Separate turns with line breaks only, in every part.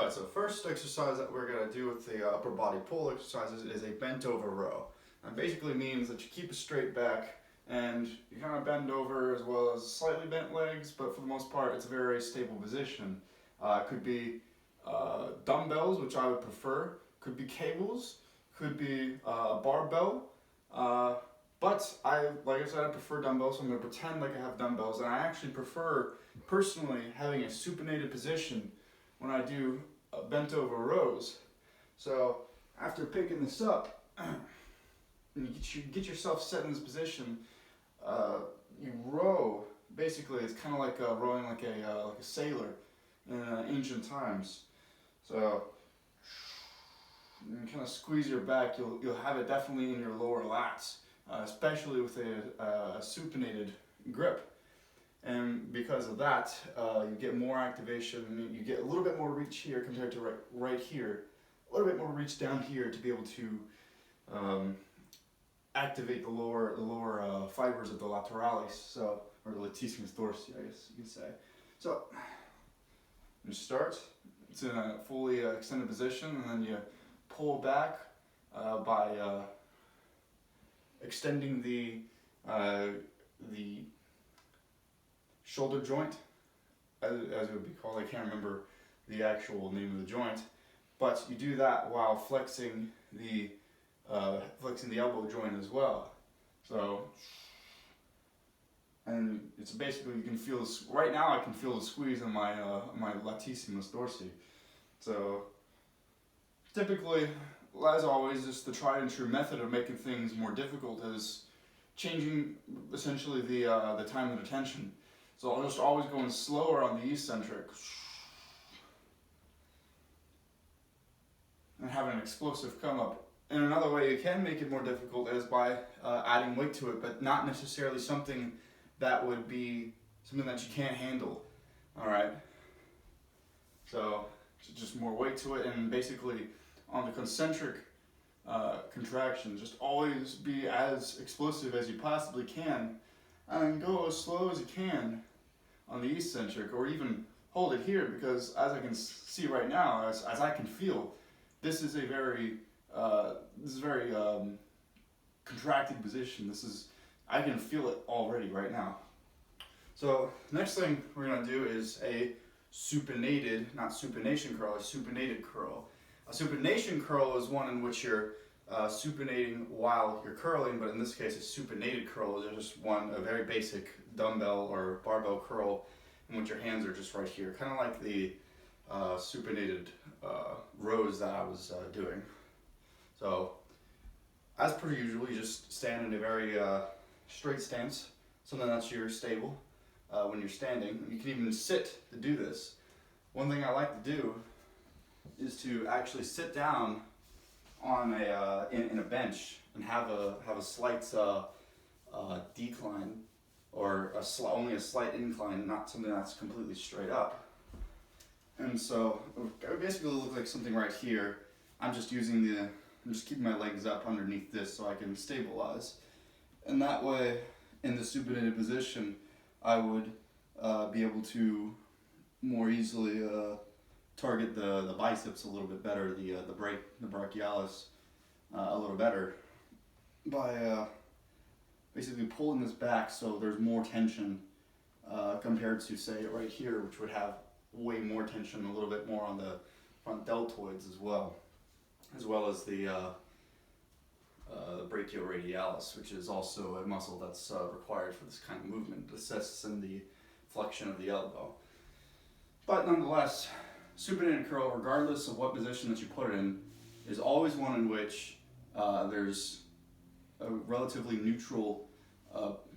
Alright, so first exercise that we're going to do with the upper body pull exercises is a bent over row. And basically means that you keep a straight back and you kind of bend over as well as slightly bent legs, but for the most part it's a very stable position. It could be dumbbells, which I would prefer, could be cables, could be barbell, but like I said, I prefer dumbbells, so I'm going to pretend like I have dumbbells, and I actually prefer, personally, having a supinated position when I do bent over rows. So after picking this up, and you get yourself set in this position, you row. Basically, it's kind of like rowing like a sailor in ancient times. So you kind of squeeze your back. You'll have it definitely in your lower lats, especially with a supinated grip. And because of that, you get more activation. You get a little bit more reach here compared to right here. A little bit more reach down here to be able to activate the lower fibers of the lateralis, so, or the latissimus dorsi, I guess you could say. So you start. It's in a fully extended position, and then you pull back by extending the shoulder joint, as it would be called. I can't remember the actual name of the joint, but you do that while flexing the elbow joint as well. So, and it's basically, you can feel this, right now I can feel the squeeze in my latissimus dorsi. So typically, as always, just the tried and true method of making things more difficult is changing essentially the time of attention. So I'll just always going slower on the eccentric and have an explosive come up. And another way you can make it more difficult is by adding weight to it, but not necessarily something that would be something that you can't handle. Alright? So just more weight to it, and basically on the concentric contraction, just always be as explosive as you possibly can, and go as slow as you can on the eccentric, or even hold it here, because as I can see right now, as I can feel, this is a very contracted position. I can feel it already right now. So next thing we're going to do is a supinated, not supination curl, a supinated curl. A supination curl is one in which you're supinating while you're curling, but in this case a supinated curl is just a very basic dumbbell or barbell curl in which your hands are just right here, kind of like the supinated rows that I was doing. So as per usual, you just stand in a very straight stance, something that's stable when you're standing. You can even sit to do this. One thing I like to do is to actually sit down on in a bench and have a slight decline, or only a slight incline, not something that's completely straight up. And so it would basically look like something right here. I'm just keeping my legs up underneath this so I can stabilize. And that way, in the supinated position, I would be able to more easily target the biceps a little bit better, the brachialis a little better, by basically pulling this back so there's more tension compared to, say, right here, which would have way more tension, a little bit more on the front deltoids as well as the brachioradialis, which is also a muscle that's required for this kind of movement. It assists in the flexion of the elbow. But nonetheless, supinated curl, regardless of what position that you put it in, is always one in which there's a relatively neutral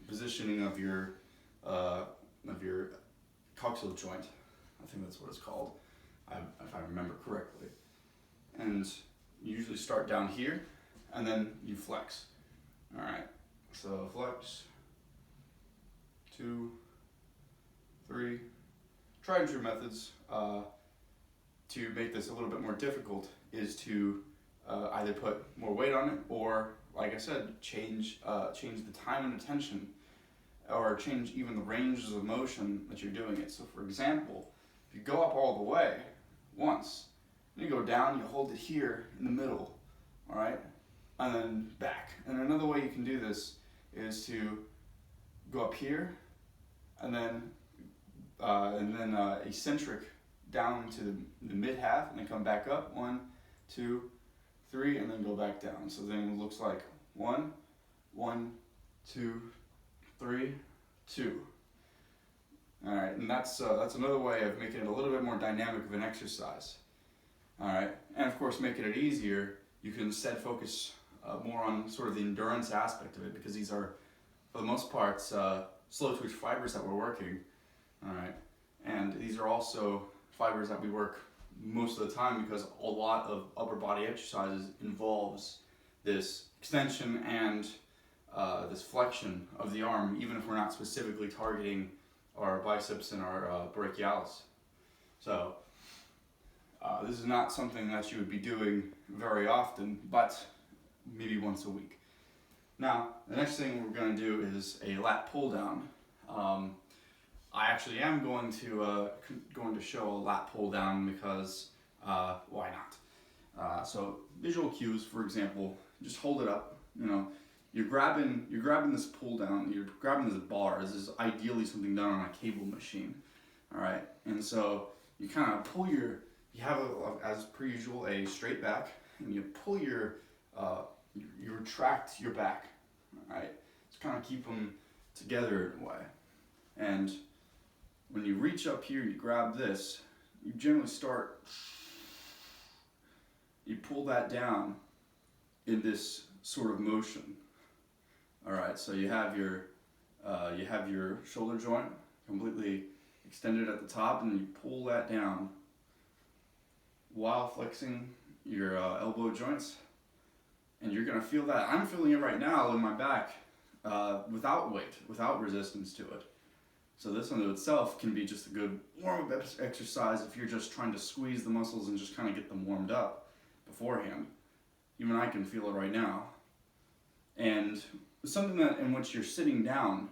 positioning of your coxal joint. I think that's what it's called, if I remember correctly. And you usually start down here, and then you flex. All right, so flex, 2, 3. Tried and true methods to make this a little bit more difficult is to either put more weight on it, or, like I said, change the time and attention, or change even the ranges of motion that you're doing it. So for example, if you go up all the way once, You go down, you hold it here in the middle, all right, and then back. And another way you can do this is to go up here, and then eccentric down to the mid half, and then come back up. 1, 2, 3, and then go back down. So then it looks like 1, 1, 2, 3, 2. All right, and that's another way of making it a little bit more dynamic of an exercise. All right, and of course, making it easier, you can instead focus more on sort of the endurance aspect of it, because these are, for the most part, slow twitch fibers that we're working. All right, and these are also fibers that we work most of the time, because a lot of upper body exercises involves this extension and this flexion of the arm, even if we're not specifically targeting our biceps and our brachialis. So this is not something that you would be doing very often, but maybe once a week. Now, the next thing we're going to do is a lat pull down. I actually am going to show a lat pull down because why not? So visual cues, for example, just hold it up. You know, you're grabbing this pull down. You're grabbing this bar. This is ideally something done on a cable machine. All right, and so you kind of pull you have as per usual a straight back, and you pull you retract your back. All right, to kind of keep them together in a way. And when you reach up here, you grab this, you generally you pull that down in this sort of motion. All right, so you have your shoulder joint completely extended at the top, and you pull that down while flexing your elbow joints. And you're gonna feel that. I'm feeling it right now in my back without weight, without resistance to it. So this unto itself can be just a good warm-up exercise if you're just trying to squeeze the muscles and just kind of get them warmed up beforehand. Even I can feel it right now. And something that in which you're sitting down,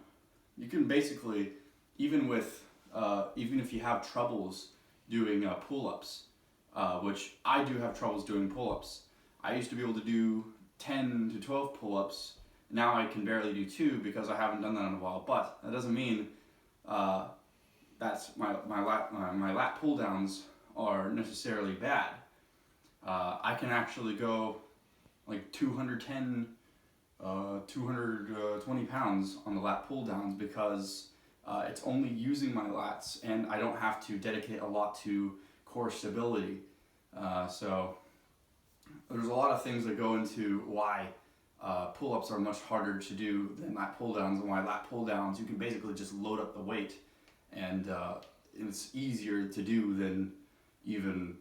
you can basically, even if you have troubles doing pull-ups, which I do have troubles doing pull-ups. I used to be able to do 10 to 12 pull-ups. Now I can barely do 2 because I haven't done that in a while. But that doesn't mean that's my lat pull downs are necessarily bad. I can actually go like 210, 220 pounds on the lat pull downs because it's only using my lats, and I don't have to dedicate a lot to core stability. So there's a lot of things that go into why pull-ups are much harder to do than lat pull-downs, and why lat pull-downs you can basically just load up the weight, and it's easier to do than even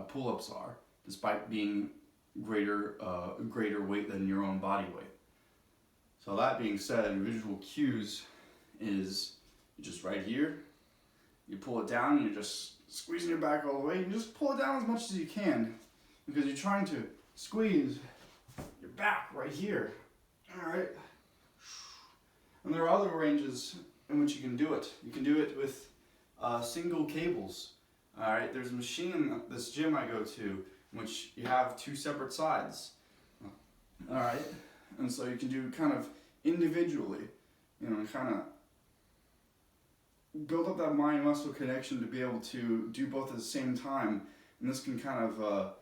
pull-ups are, despite being greater weight than your own body weight. So that being said, visual cues is just right here. You pull it down, and you're just squeezing your back all the way. You just pull it down as much as you can, because you're trying to squeeze your back right here. All right. And there are other ranges in which you can do it. You can do it with single cables. All right. There's a machine at this gym I go to in which you have 2 separate sides. All right. And so you can do kind of individually, you know, kind of build up that mind-muscle connection to be able to do both at the same time. And this can kind of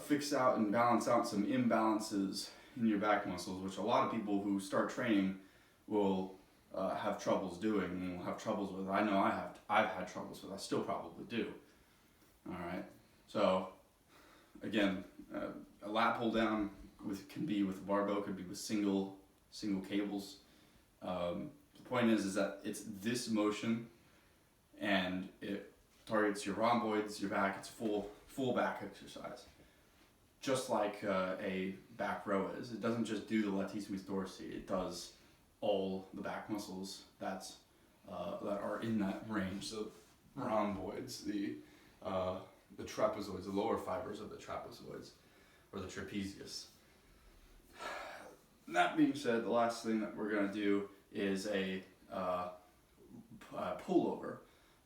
fix out and balance out some imbalances in your back muscles, which a lot of people who start training will have troubles doing and will have troubles with. I know I've had troubles with. I still probably do. All right. So again, a lat pull down can be with a barbell, could be with single cables. The point is that it's this motion, and it targets your rhomboids, your back. It's full back exercise, just like a back row is. It doesn't just do the latissimus dorsi. It does all the back muscles that are in that range. So rhomboids, the trapezoids, the lower fibers of the trapezoids, or the trapezius. That being said, the last thing that we're going to do is a pullover,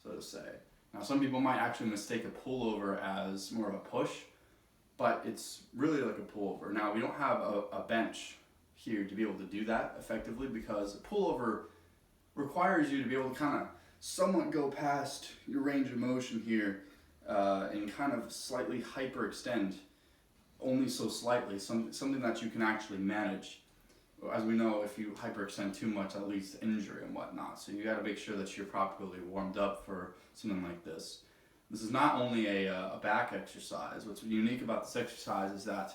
so to say. Now some people might actually mistake a pullover as more of a push, but it's really like a pullover. Now we don't have a bench here to be able to do that effectively, because a pullover requires you to be able to kind of somewhat go past your range of motion here and kind of slightly hyperextend, only so slightly, something that you can actually manage. As we know, if you hyperextend too much, that leads to injury and whatnot. So you got to make sure that you're properly warmed up for something like this. This is not only a back exercise. What's unique about this exercise is that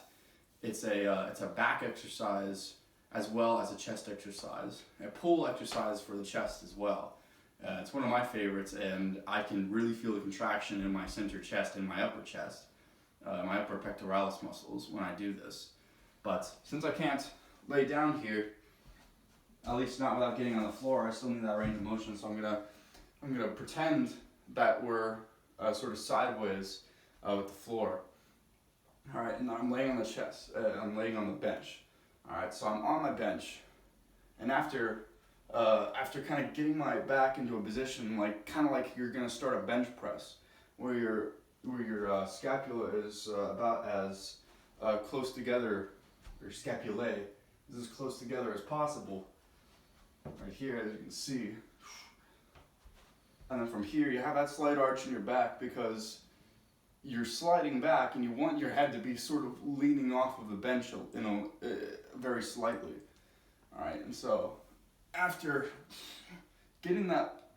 it's a back exercise as well as a chest exercise, a pull exercise for the chest as well. It's one of my favorites, and I can really feel the contraction in my center chest and my upper chest, my upper pectoralis muscles when I do this. But since I can't lay down here, at least not without getting on the floor, I still need that range of motion. So I'm gonna pretend that we're sort of sideways with the floor. All right, and I'm laying on the chest. I'm laying on the bench. All right, so I'm on my bench, and after kind of getting my back into a position, kind of like you're gonna start a bench press, where your scapula is about as close together, or scapulae is as close together as possible. Right here, as you can see. And then from here, you have that slight arch in your back because you're sliding back and you want your head to be sort of leaning off of the bench, very slightly. All right, and so after getting that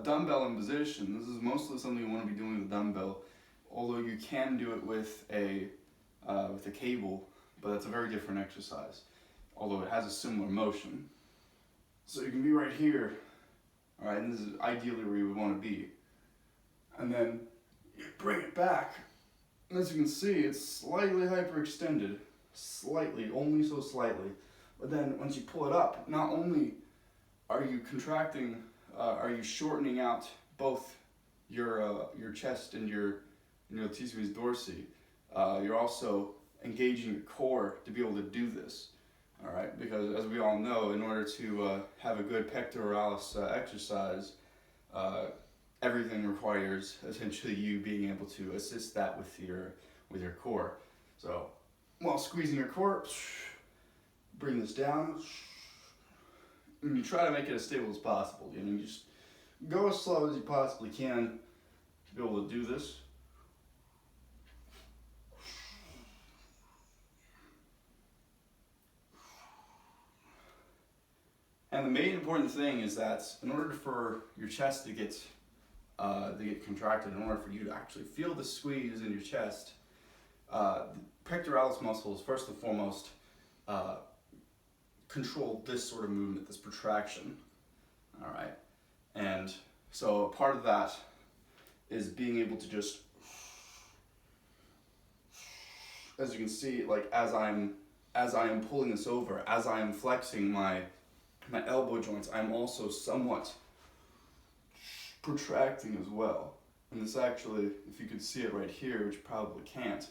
dumbbell in position, this is mostly something you want to be doing with a dumbbell, although you can do it with a cable, but that's a very different exercise, although it has a similar motion. So you can be right here, all right, and this is ideally where you would want to be. And then you bring it back, and as you can see, it's slightly hyperextended, slightly, only so slightly. But then once you pull it up, not only are you contracting, are you shortening out both your chest and your latissimus dorsi, you're also engaging your core to be able to do this. All right, because as we all know, in order to have a good pectoralis exercise, everything requires essentially you being able to assist that with your core. So while squeezing your core, bring this down, and you try to make it as stable as possible. You just go as slow as you possibly can to be able to do this. And the main important thing is that in order for your chest to get contracted, in order for you to actually feel the squeeze in your chest, the pectoralis muscles, first and foremost, control this sort of movement, this protraction. All right, and so part of that is being able to just, as you can see, like as I am pulling this over, as I am flexing my elbow joints, I'm also somewhat protracting as well. And this actually, if you could see it right here, which you probably can't,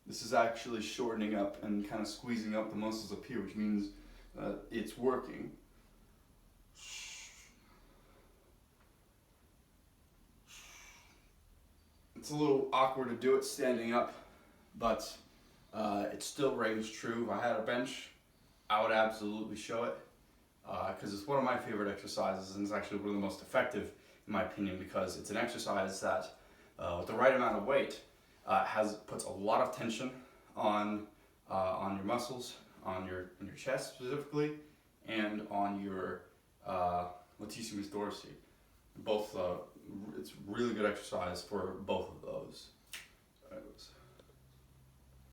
this is actually shortening up and kind of squeezing up the muscles up here, which means it's working. It's a little awkward to do it standing up, but it still rings true. If I had a bench, I would absolutely show it. Because it's one of my favorite exercises, and it's actually one of the most effective in my opinion, because it's an exercise that with the right amount of weight puts a lot of tension on your muscles, on your chest specifically, and on your latissimus dorsi. Both it's really good exercise for both of those.